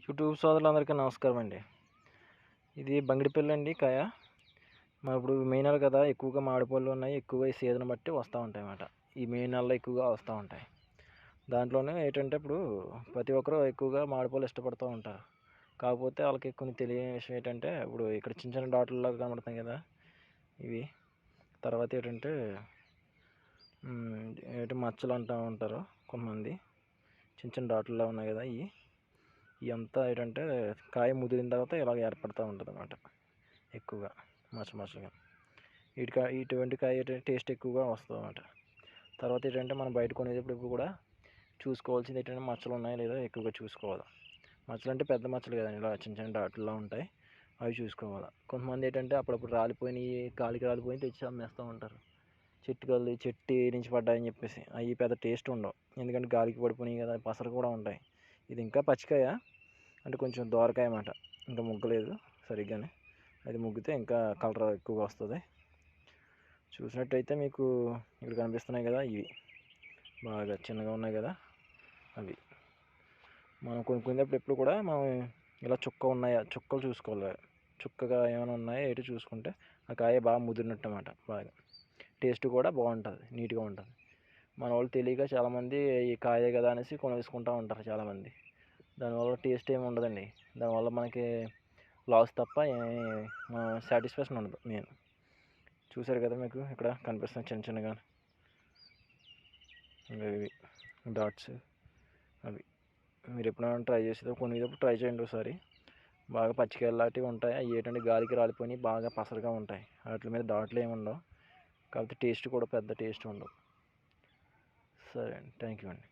YouTube సోదరులందరికీ నమస్కారం అండి. ఇది బంగిడిపల్లి అండి కాయ. ఇప్పుడు మే నెల కదా, ఎక్కువగా మామిడిపళ్ళు ఉన్నాయి. ఎక్కువగా ఈ సీజన్ బట్టి వస్తూ ఉంటాయి అన్నమాట. ఈ మే నెలలో ఎక్కువగా వస్తూ ఉంటాయి. దాంట్లోనే ఏంటంటే ఇప్పుడు ప్రతి ఒక్కరు ఎక్కువగా మామిడిపళ్ళు ఇష్టపడుతూ ఉంటారు. కాకపోతే వాళ్ళకి కొన్ని తెలియని విషయం ఏంటంటే, ఇప్పుడు ఇక్కడ చిన్న చిన్న డాట్లలాగా కనబడుతాయి కదా ఇవి. తర్వాత ఏంటంటే మచ్చలు అంటూ ఉంటారు కొంతమంది. చిన్న చిన్న డాట్లలో ఉన్నాయి కదా ఇవంతా ఏంటంటే కాయ ముదిరిన తర్వాత ఇలాగ ఏర్పడుతూ ఉంటుంది అన్నమాట. ఎక్కువగా మచ్చగా ఇటువంటి కాయ టేస్ట్ ఎక్కువగా వస్తుంది అన్నమాట. తర్వాత ఏంటంటే మనం బయట కొనేటప్పుడు కూడా చూసుకోవాల్సింది ఏంటంటే మచ్చలు ఉన్నాయో లేదో ఎక్కువగా చూసుకోవాలి. మచ్చలు అంటే పెద్ద మచ్చలు కదండి, ఇలా చిన్న చిన్న డాట్లలో ఉంటాయి, అవి చూసుకోవాలి. కొంతమంది ఏంటంటే అప్పుడప్పుడు రాలిపోయినాయి, గాలికి రాలిపోయి తెచ్చి అమ్మేస్తూ ఉంటారు. చెట్టు నుంచి పడ్డాయని చెప్పేసి అవి పెద్ద టేస్ట్ ఉండవు, ఎందుకంటే గాలికి పడిపోయినాయి కదా, పసరు కూడా ఉంటాయి. ఇది ఇంకా పచ్చికాయ, అంటే కొంచెం దోరకాయ అన్నమాట. ఇంకా ముగ్గలేదు సరిగ్గానే, అది ముగ్గితే ఇంకా కలర్ ఎక్కువగా వస్తుంది. చూసినట్టయితే మీకు ఇక్కడ కనిపిస్తున్నాయి కదా, ఇవి బాగా చిన్నగా ఉన్నాయి కదా, అవి మనం కొనుక్కునేటప్పుడు ఎప్పుడు కూడా మనం ఇలా చుక్కలు చూసుకోవాలి. చుక్కగా ఏమైనా ఉన్నాయా ఏంటి చూసుకుంటే ఆ కాయ బాగా ముదిరినట్టు అన్నమాట. బాగా టేస్ట్ కూడా బాగుంటుంది, నీట్గా ఉంటుంది. మన వాళ్ళు తెలియక చాలామంది ఈ కాయే కదా అనేసి కొనేసుకుంటూ ఉంటారు చాలామంది. దానివల్ల టేస్ట్ ఏమి ఉండదండి. దానివల్ల మనకి లాస్ తప్ప సాటిస్ఫాక్షన్ ఉండదు. మెయిన్ చూసారు కదా, మీకు ఇక్కడ కనిపిస్తున్నాయి చిన్న చిన్నగా ఇవి డాట్స్. అవి మీరు ఎప్పుడైనా ట్రై చేసేటప్పుడు కొనేటప్పుడు ట్రై చేయండి ఒకసారి. బాగా పచ్చికాయలు లాంటివి ఉంటాయి, అవి ఏంటంటే గాలికి రాలిపోయి బాగా పసరుగా ఉంటాయి. వాటి మీద డాట్లు ఏమి ఉండవు, కాకపోతే టేస్ట్ కూడా పెద్ద టేస్ట్ ఉండవు. సరే అండి, థ్యాంక్ యూ అండి.